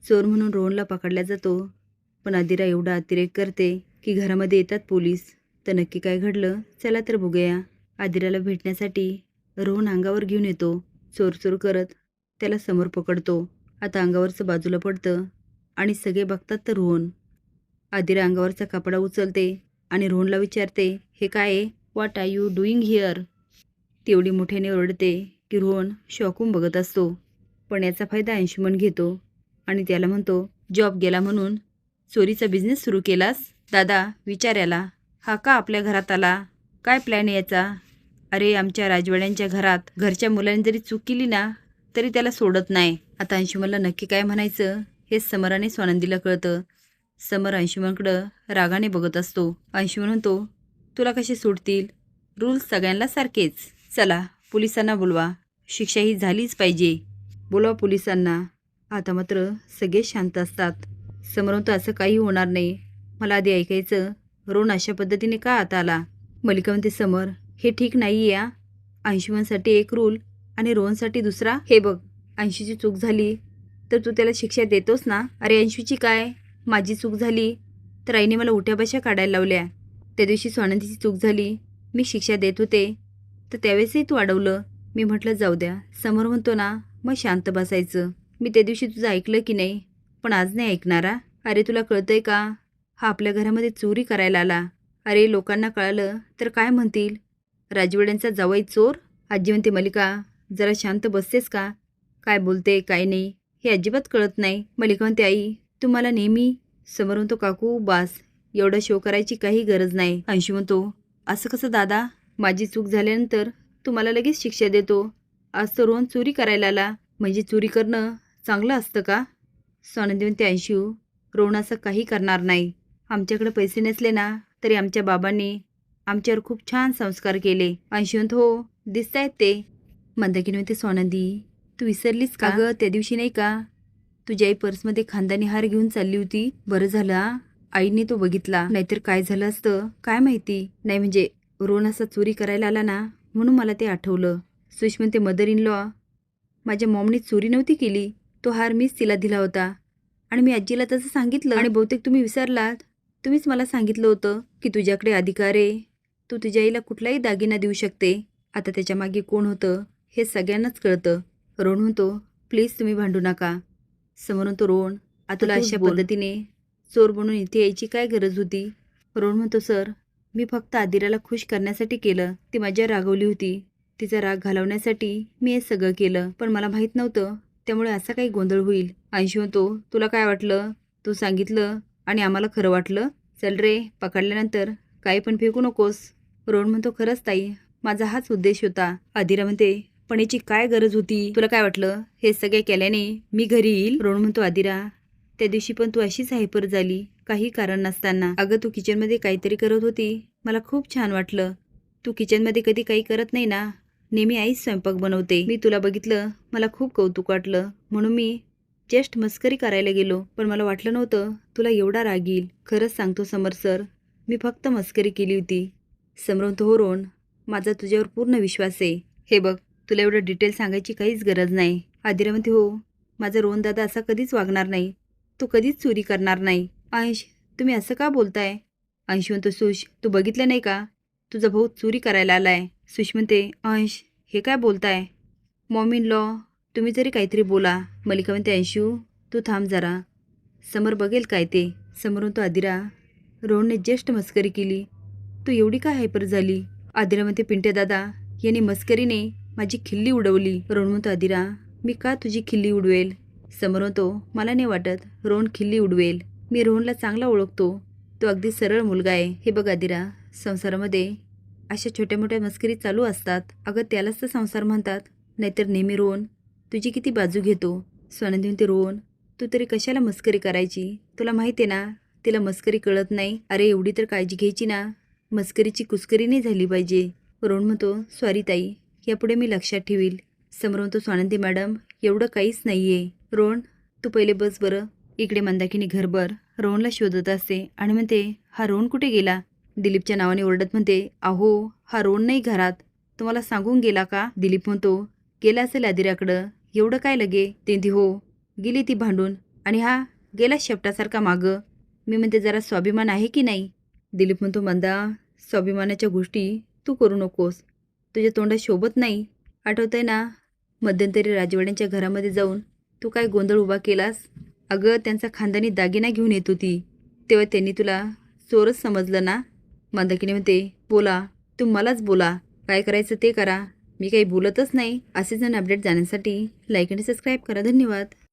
चोर म्हणून रोहनला पकडला जातो. पण आदिरा एवढा अतिरेक करते की घरामध्ये येतात पोलीस. तर नक्की काय घडलं, चला तर बघूया. आदिराला भेटण्यासाठी रोहन अंगावर घेऊन येतो. चोर चोर करत त्याला समोर पकडतो. आता अंगावरचं बाजूला पडतं आणि सगळे बघतात तर रोहन. आदिरा अंगावरचा कपडा उचलते आणि रोहनला विचारते, हे काय आहे? What are you doing here? तेवढी मोठ्याने ओरडते की रोहन शॉकून बघत असतो. पण याचा फायदा अंशुमन घेतो आणि त्याला म्हणतो, जॉब गेला म्हणून चोरीचा बिझनेस सुरू केलास? दादा विचारायला, हा का आपल्या घरात आला? काय प्लॅन याचा? अरे आमच्या राजवाड्यांच्या घरात घरच्या मुलांनी जरी चूक केली ना तरी त्याला सोडत नाही. आता अंशुमनला नक्की काय म्हणायचं हे समर आणि स्वानंदीला कळतं. समर अंशुमनकडं रागाने बघत असतो. अंशुमन म्हणतो, तुला कसे सोडतील? रूल्स सगळ्यांना सारखेच. चला पोलिसांना बोलवा, शिक्षा ही झालीच पाहिजे. बोलवा पोलिसांना. आता मात्र सगळे शांत असतात. समर म्हणतो, असं काही होणार नाही. मला आधी ऐकायचं, रोहन अशा पद्धतीने का आता आला? मल्लिका म्हणते, समर हे ठीक नाही या. अंशुमनसाठी एक रूल आणि रोहनसाठी दुसरा. हे बघ, अंशूची चूक झाली तर तू त्याला शिक्षा देतोस ना? अरे अंशूची काय, माझी चूक झाली तर आईने मला उठ्या बशा काढायला लावल्या. त्या दिवशी स्वानंदीची चूक झाली, मी शिक्षा देत होते तर त्यावेळेसही तू अडवलं. मी म्हटलं जाऊ द्या. समोर म्हणतो ना, मग शांत बसायचं. मी त्या दिवशी तुझं ऐकलं की नाही, पण आज नाही ऐकणारा. अरे तुला कळतंय का, हा आपल्या घरामध्ये चोरी करायला आला. अरे लोकांना कळालं तर काय म्हणतील? राजवाड्यांचा जावई चोर? आजी म्हणते, मल्लिका जरा शांत बसतेस का? काय बोलते काय नाही हे अजिबात कळत नाही. मल्लिका म्हणते, आई तुम्हाला नेहमी. समोर म्हणतो, काकू बास, एवढा शो करायची काही गरज नाही. अंशू म्हणतो, असं कसं दादा? माझी चूक झाल्यानंतर तुम्हाला लगेच शिक्षा देतो. आज तर रोहन चोरी करायला आला, म्हणजे चोरी करणं चांगलं असतं का? स्वानंदी म्हणते, अंशू रोहन असं काही करणार नाही. आमच्याकडे पैसे नसले ना तरी आमच्या बाबांनी आमच्यावर खूप छान संस्कार केले. अंशू म्हणतो, हो दिसतायत ते. मंदाकिनी म्हणते, स्वानंदी तू विसरलीस का गं? त्या दिवशी नाही का तुझ्या आई पर्समध्ये खानदानी हार घेऊन चालली होती? बरं झालं आईने तो बघितला, नाहीतर काय झालं असतं काय माहिती. नाही म्हणजे रोहन असा चोरी करायला आला ना म्हणून मला ते आठवलं. सुषमा म्हणते, मदर इन लॉ माझ्या मॉमनी चोरी नव्हती केली. तो हार मीच तिला दिला होता आणि मी आजीला तसं सांगितलं. आणि बहुतेक तुम्ही विसरलात, तुम्हीच मला सांगितलं होतं की तुझ्याकडे अधिकार आहे, तू तुझ्या आईला कुठलाही दागिना देऊ शकते. आता त्याच्या मागे कोण होतं हे सगळ्यांनाच कळतं. रोहन म्हणतो, प्लीज तुम्ही भांडू नका. समोर म्हणतो, रोहन आता तुला अशा पद्धतीने चोर बनून इथे यायची काय गरज होती? रोहन म्हणतो, सर मी फक्त आदिराला खुश करण्यासाठी केलं. ती माझ्यावर रागवली होती, तिचा राग घालवण्यासाठी मी हे सगळं केलं, पण मला माहीत नव्हतं त्यामुळे असा काही गोंधळ होईल. अंशू म्हणतो, तुला काय वाटलं? तू सांगितलं आणि आम्हाला खरं वाटलं. चल रे, पकडल्यानंतर काही पण फेकू नकोस. रोहन म्हणतो, खरंच ताई माझा हाच उद्देश होता. आदिरा म्हणते, पण याची काय गरज होती? तुला काय वाटलं हे सगळे केल्याने मी घरी येईल? रोहन म्हणतो, आदिरा त्या दिवशी पण तू अशीच हायपर झाली काही कारण नसताना. अगं तू किचनमध्ये काहीतरी करत होती, मला खूप छान वाटलं. तू किचनमध्ये कधी काही करत नाही ना, नेहमी आईच स्वयंपाक बनवते. मी तुला बघितलं, मला खूप कौतुक वाटलं म्हणून मी जस्ट मस्करी करायला गेलो, पण मला वाटलं नव्हतं तुला एवढा राग येईल. खरंच सांगतो समर सर, मी फक्त मस्करी केली होती. समर म्हणतो, हो रोहन माझा तुझ्यावर पूर्ण विश्वास आहे. हे बघ तुला एवढं डिटेल सांगायची काहीच गरज नाही. आदिरा म्हणते, हो माझा रोहन दादा असा कधीच वागणार नाही, तो कधीच चोरी करणार नाही. अंश तुम्ही असं का बोलताय? अंश म्हणतो, सुश तू बघितलं नाही का तुझा भाऊ चोरी करायला आलाय. सुश म्हणते, अंश हे काय बोलताय? मॉम इन लॉ तुम्ही जरी काहीतरी बोला. मल्लिका म्हणते, अंशू तू थांब जरा, समर बघेल काय ते. समोर म्हणतो, आदिरा रोहनने जस्ट मस्करी केली, तू एवढी का हायपर झाली? आदिरा म्हणते, पिंटे दादा याने मस्करीने माझी खिल्ली उडवली. रोहन म्हणतो, आदिरा मी का तुझी खिल्ली उडवेल? समोर म्हणतो, मला नाही वाटत रोहन खिल्ली उडवेल. मी रोहनला चांगला ओळखतो, तो अगदी सरळ मुलगा आहे. हे बघ आदिरा, संसारामध्ये अशा छोट्या मोठ्या मस्करी चालू असतात. अगं त्यालाच तर संसार म्हणतात. नाहीतर नेहमी रोहन तुझी किती बाजू घेतो. स्वानंदी म्हणते, रोहन तू तरी कशाला मस्करी करायची? तुला माहिती आहे ना तिला मस्करी कळत नाही. अरे एवढी तर काळजी घ्यायची ना, मस्करीची कुस्करी नाही झाली पाहिजे. रोहन म्हणतो, सॉरी ताई, यापुढे मी लक्षात ठेवील. समोर म्हणतो, स्वानंदी मॅडम एवढं काहीच नाहीये. रोहन तू पहिले बस बरं. इकडे मंदाकिनी घरभर रोहनला शोधत असते आणि म्हणते, हा रोहन कुठे गेला? दिलीपच्या नावाने ओरडत म्हणते, अहो हा रोहन नाही घरात, तुम्हाला सांगून गेला का? दिलीप म्हणतो, गेला असेल आदिराकडं, एवढं काय लगे? ते हो गेली ती भांडून आणि हा गेला शेपटासारखा मागं. मी म्हणते जरा स्वाभिमान आहे की नाही? दिलीप म्हणतो, मंदा, स्वाभिमानाच्या गोष्टी तू करू नकोस. तुझ्या तोंडात शोभत नाही. आठवतंय ना मध्यंतरी राजवाड्यांच्या घरामध्ये जाऊन तू काय गोंधळ उभा केलास? अगं त्यांचा खानदानी दागिना घेऊन येत होती, तेव्हा त्यांनी तुला चोरच समजलं ना? मंदाकिनी म्हणते, बोला, तुम्ही मलाच बोला, काय करायचं ते करा, मी काही बोलतच नाही. असेच जण अपडेट जाण्यासाठी लाईक आणि सबस्क्राईब करा. धन्यवाद.